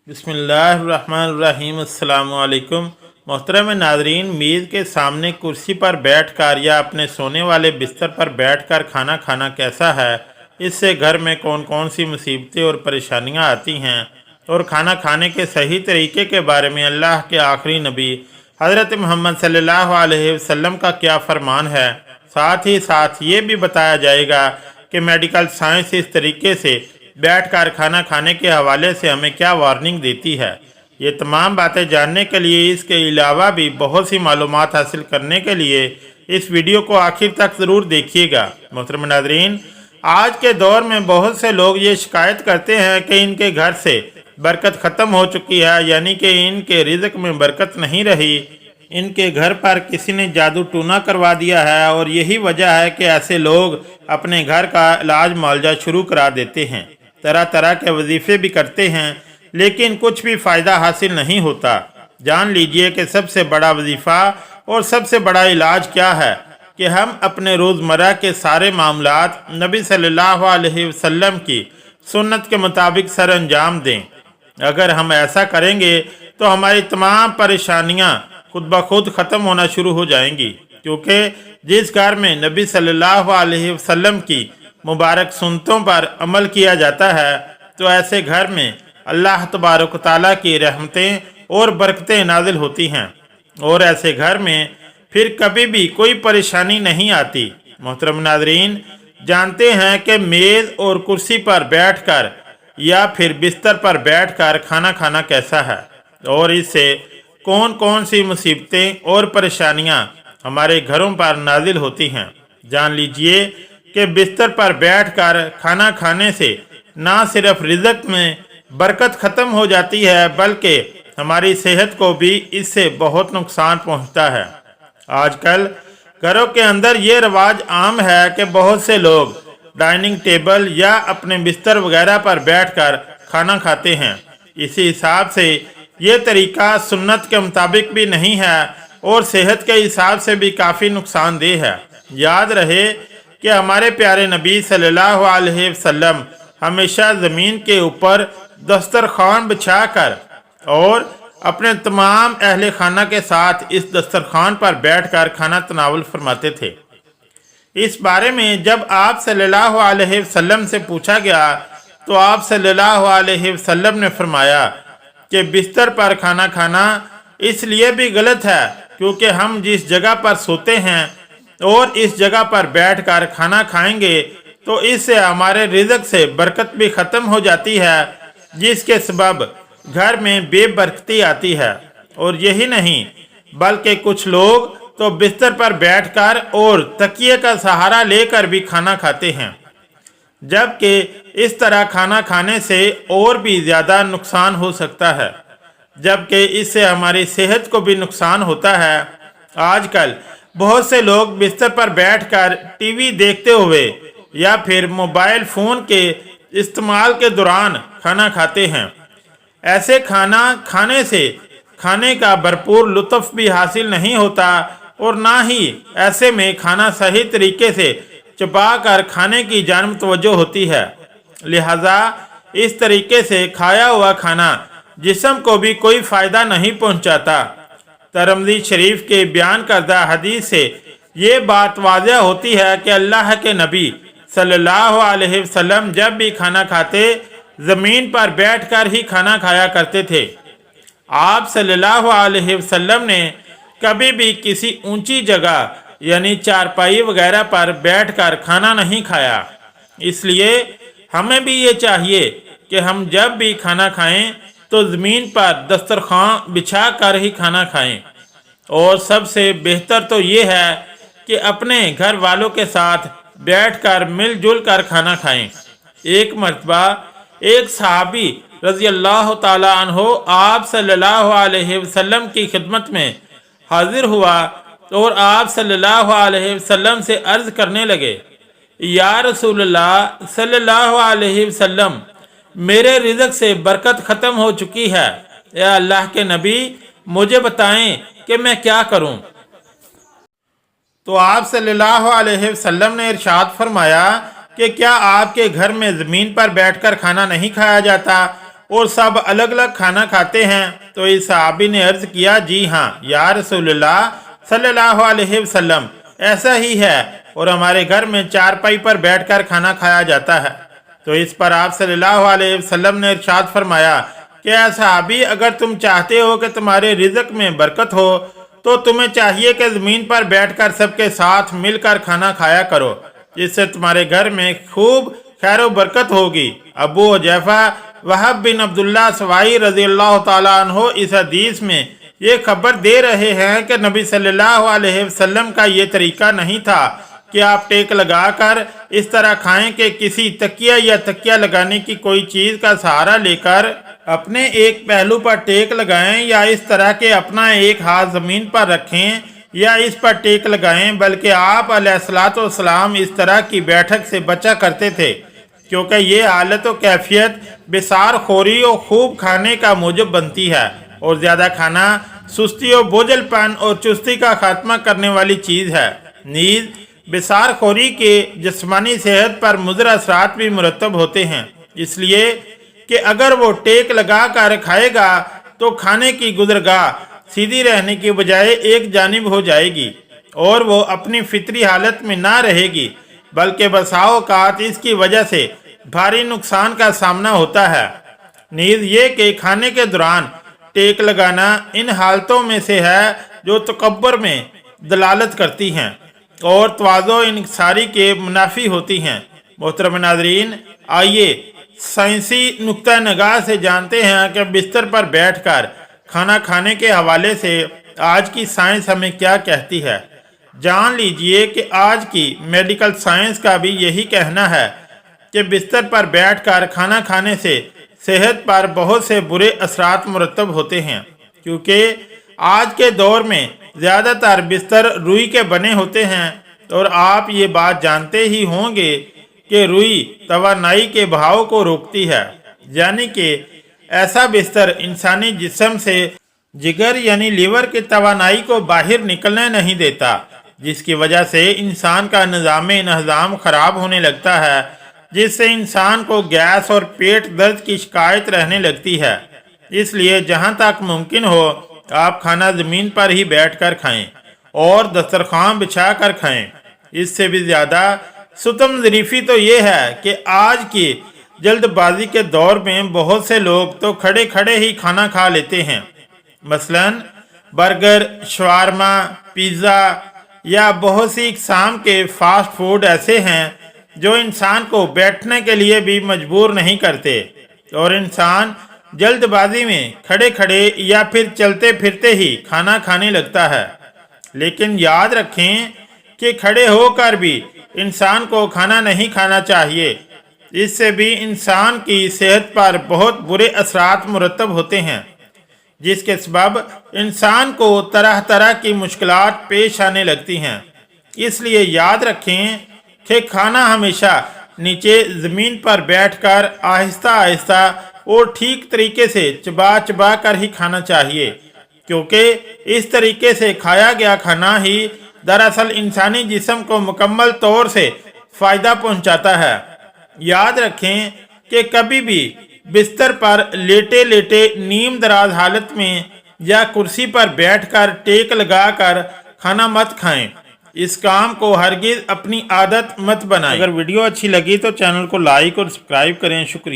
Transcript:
बिस्मिल्लाहिर्रहमानिर्रहीम। अस्सलाम वालेकुम। मोहतरम नाज़रीन, मेज़ के सामने कुर्सी पर बैठकर या अपने सोने वाले बिस्तर पर बैठकर खाना खाना कैसा है, इससे घर में कौन कौन सी मुसीबतें और परेशानियां आती हैं, और खाना खाने के सही तरीके के बारे में अल्लाह के आखिरी नबी हज़रत मोहम्मद सल्लल्लाहु अलैहि वसल्लम का क्या फरमान है। साथ ही साथ ये भी बताया जाएगा कि मेडिकल साइंस इस तरीके से बैठकर खाना खाने के हवाले से हमें क्या वार्निंग देती है। ये तमाम बातें जानने के लिए, इसके अलावा भी बहुत सी मालूमात हासिल करने के लिए इस वीडियो को आखिर तक ज़रूर देखिएगा। मोहतरम नाज़रीन, आज के दौर में बहुत से लोग ये शिकायत करते हैं कि इनके घर से बरकत ख़त्म हो चुकी है, यानी कि इनके रिज़्क में बरकत नहीं रही, इनके घर पर किसी ने जादू टूना करवा दिया है। और यही वजह है कि ऐसे लोग अपने घर का इलाज मुआवजा शुरू करा देते हैं, तरह तरह के वजीफ़े भी करते हैं, लेकिन कुछ भी फ़ायदा हासिल नहीं होता। जान लीजिए कि सबसे बड़ा वजीफ़ा और सबसे बड़ा इलाज क्या है कि हम अपने रोज़मर्रा के सारे मामलात नबी सल्लल्लाहु अलैहि वसल्लम की सुन्नत के मुताबिक सर अंजाम दें। अगर हम ऐसा करेंगे तो हमारी तमाम परेशानियां खुद ब खुद ख़त्म होना शुरू हो जाएंगी, क्योंकि जिस घर में नबी सल्लल्लाहु अलैहि वसल्लम की मुबारक सुन्नतों पर अमल किया जाता है, तो ऐसे घर में अल्लाह तबारक ताला की रहमतें और बरकतें नाजिल होती हैं, और ऐसे घर में फिर कभी भी कोई परेशानी नहीं आती। मोहतरम नाज़रीन, जानते हैं कि मेज़ और कुर्सी पर बैठकर या फिर बिस्तर पर बैठकर खाना खाना कैसा है, और इससे कौन कौन सी मुसीबतें और परेशानियां हमारे घरों पर नाजिल होती हैं। जान लीजिए कि बिस्तर पर बैठकर खाना खाने से ना सिर्फ रिज़्क में बरकत ख़त्म हो जाती है, बल्कि हमारी सेहत को भी इससे बहुत नुकसान पहुंचता है। आजकल घरों के अंदर ये रवाज आम है कि बहुत से लोग डाइनिंग टेबल या अपने बिस्तर वगैरह पर बैठकर खाना खाते हैं। इसी हिसाब से ये तरीका सुन्नत के मुताबिक भी नहीं है और सेहत के हिसाब से भी काफ़ी नुकसानदेह है। याद रहे कि हमारे प्यारे नबी सल्लल्लाहु अलैहि वसल्लम हमेशा ज़मीन के ऊपर दस्तरखान बिछाकर और अपने तमाम अहले खाना के साथ इस दस्तरखान पर बैठकर खाना तनावुल फरमाते थे। इस बारे में जब आप सल्लल्लाहु अलैहि वसल्लम से पूछा गया तो आप सल्लल्लाहु अलैहि वसल्लम ने फरमाया कि बिस्तर पर खाना खाना इसलिए भी गलत है क्योंकि हम जिस जगह पर सोते हैं और इस जगह पर बैठकर खाना खाएंगे तो इससे हमारे रिज़्क से बरकत भी ख़त्म हो जाती है, जिसके सबब घर में बेबरकती आती है। और यही नहीं बल्कि कुछ लोग तो बिस्तर पर बैठकर और तकिए का सहारा लेकर भी खाना खाते हैं, जबकि इस तरह खाना खाने से और भी ज़्यादा नुकसान हो सकता है, जबकि इससे हमारी सेहत को भी नुकसान होता है। आजकल बहुत से लोग बिस्तर पर बैठकर टीवी देखते हुए या फिर मोबाइल फ़ोन के इस्तेमाल के दौरान खाना खाते हैं। ऐसे खाना खाने से खाने का भरपूर लुत्फ़ भी हासिल नहीं होता और ना ही ऐसे में खाना सही तरीके से चबा कर खाने की जानब तवज्जो होती है। लिहाजा इस तरीके से खाया हुआ खाना जिस्म को भी कोई फ़ायदा नहीं पहुंचाता। तिरमिज़ी शरीफ के बयान करदा हदीस से ये बात वाज़ह होती है कि अल्लाह के नबी सल्लल्लाहु अलैहि वसल्लम जब भी खाना खाते ज़मीन पर बैठकर ही खाना खाया करते थे। आप सल्लल्लाहु अलैहि वसल्लम ने कभी भी किसी ऊंची जगह यानी चारपाई वगैरह पर बैठकर खाना नहीं खाया। इसलिए हमें भी ये चाहिए कि हम जब भी खाना खाएं तो ज़मीन पर दस्तरखान बिछा कर ही खाना खाएं। और सबसे बेहतर तो ये है कि अपने घर वालों के साथ बैठकर मिलजुल कर खाना खाएं। एक मरतबा एक सहाबी रज़ी अल्लाह ताला अन्हो आप सल्लल्लाहु अलैहि वसल्लम की खिदमत में हाजिर हुआ और आप सल्लल्लाहु अलैहि वसल्लम से अर्ज़ करने लगे, या रसूलल्लाह सल्लल्लाहु अलैहि वसल्लम, मेरे रिज़्क से बरकत ख़त्म हो चुकी है। या अल्लाह के नबी, मुझे बताएं कि मैं क्या करूं। तो आप सल्लल्लाहु अलैहि वसल्लम ने इरशाद फरमाया कि क्या आपके घर में ज़मीन पर बैठकर खाना नहीं खाया जाता और सब अलग अलग खाना खाते हैं? तो इस सहाबी ने अर्ज किया, जी हाँ या रसूलुल्लाह सल्लल्लाहु अलैहि वसल्लम, ऐसा ही है, और हमारे घर में चारपाई पर बैठकर खाना खाया जाता है। तो इस पर आप सल्लल्लाहु अलैहि वसल्लम ने इरशाद फरमाया कि ऐ सहाबी, अगर तुम चाहते हो कि तुम्हारे रिज़्क में बरकत हो तो तुम्हें चाहिए कि ज़मीन पर बैठकर सबके साथ मिलकर खाना खाया करो, जिससे तुम्हारे घर में खूब खैर व बरकत होगी। अबू हुज़ैफा वहब बिन अब्दुल्ला सवाई रज़ियल्लाहु ताला अन्हो इस हदीस में ये खबर दे रहे हैं कि नबी सल्लल्लाहु अलैहि वसल्लम का ये तरीका नहीं था कि आप टेक लगाकर इस तरह खाएं कि किसी तकिया या तकिया लगाने की कोई चीज़ का सहारा लेकर अपने एक पहलू पर टेक लगाएं, या इस तरह के अपना एक हाथ ज़मीन पर रखें या इस पर टेक लगाएं, बल्कि आप अलैहिस्सलातु वस्सलाम इस तरह की बैठक से बचा करते थे, क्योंकि ये हालत व कैफियत बिसार खोरी और खूब खाने का मूजब बनती है, और ज़्यादा खाना सुस्ती और बोझलपन और चुस्ती का खात्मा करने वाली चीज़ है। नीज़ बिसार खोरी के जिस्मानी सेहत पर मुज़र असरात भी मुरतब होते हैं, इसलिए कि अगर वो टेक लगा कर खाएगा तो खाने की गुज़रगाह सीधी रहने की बजाय एक जानिब हो जाएगी और वो अपनी फितरी हालत में ना रहेगी, बल्कि बसाओ औक़ात इसकी वजह से भारी नुकसान का सामना होता है। नीज़ ये कि खाने के दौरान टेक लगाना इन हालतों में से है जो तकब्बुर में दलालत करती हैं और तवाज़ो इनसारी के मुनाफी होती हैं। मोहतरम नाज़रीन, आइए साइंसी नुक्ता नगाह से जानते हैं कि बिस्तर पर बैठकर खाना खाने के हवाले से आज की साइंस हमें क्या कहती है। जान लीजिए कि आज की मेडिकल साइंस का भी यही कहना है कि बिस्तर पर बैठकर खाना खाने से सेहत पर बहुत से बुरे असरात मुरतब होते हैं, क्योंकि आज के दौर में ज़्यादातर बिस्तर रुई के बने होते हैं, और आप ये बात जानते ही होंगे कि रुई तवानाई के बहाव को रोकती है, यानी कि ऐसा बिस्तर इंसानी जिस्म से जिगर यानी लीवर की तवानाई को बाहर निकलने नहीं देता, जिसकी वजह से इंसान का निज़ाम ख़राब होने लगता है, जिससे इंसान को गैस और पेट दर्द की शिकायत रहने लगती है। इसलिए जहाँ तक मुमकिन हो आप खाना ज़मीन पर ही बैठकर खाएं और दस्तरखान बिछा कर खाएं। इससे भी ज़्यादा सुतम ज़रीफ़ी तो ये है कि आज की जल्दबाजी के दौर में बहुत से लोग तो खड़े खड़े ही खाना खा लेते हैं। मसलन बर्गर, शवारमा, पिज़्ज़ा या बहुत सी इक़साम के फास्ट फूड ऐसे हैं जो इंसान को बैठने के लिए भी मजबूर नहीं करते, और इंसान जल्दबाजी में खड़े खड़े या फिर चलते फिरते ही खाना खाने लगता है। लेकिन याद रखें कि खड़े होकर भी इंसान को खाना नहीं खाना चाहिए, इससे भी इंसान की सेहत पर बहुत बुरे असरात मुरतब होते हैं, जिसके सबब इंसान को तरह तरह की मुश्किलात पेश आने लगती हैं। इसलिए याद रखें कि खाना हमेशा नीचे ज़मीन पर बैठकर आहिस्ता आहिस्ता और ठीक तरीके से चबा चबा कर ही खाना चाहिए, क्योंकि इस तरीके से खाया गया खाना ही दरअसल इंसानी जिस्म को मुकम्मल तौर से फ़ायदा पहुंचाता है। याद रखें कि कभी भी बिस्तर पर लेटे लेटे नीम दराज हालत में या कुर्सी पर बैठकर टेक लगाकर खाना मत खाएं। इस काम को हरगिज़ अपनी आदत मत बनाएं। अगर वीडियो अच्छी लगी तो चैनल को लाइक और सब्सक्राइब करें। शुक्रिया।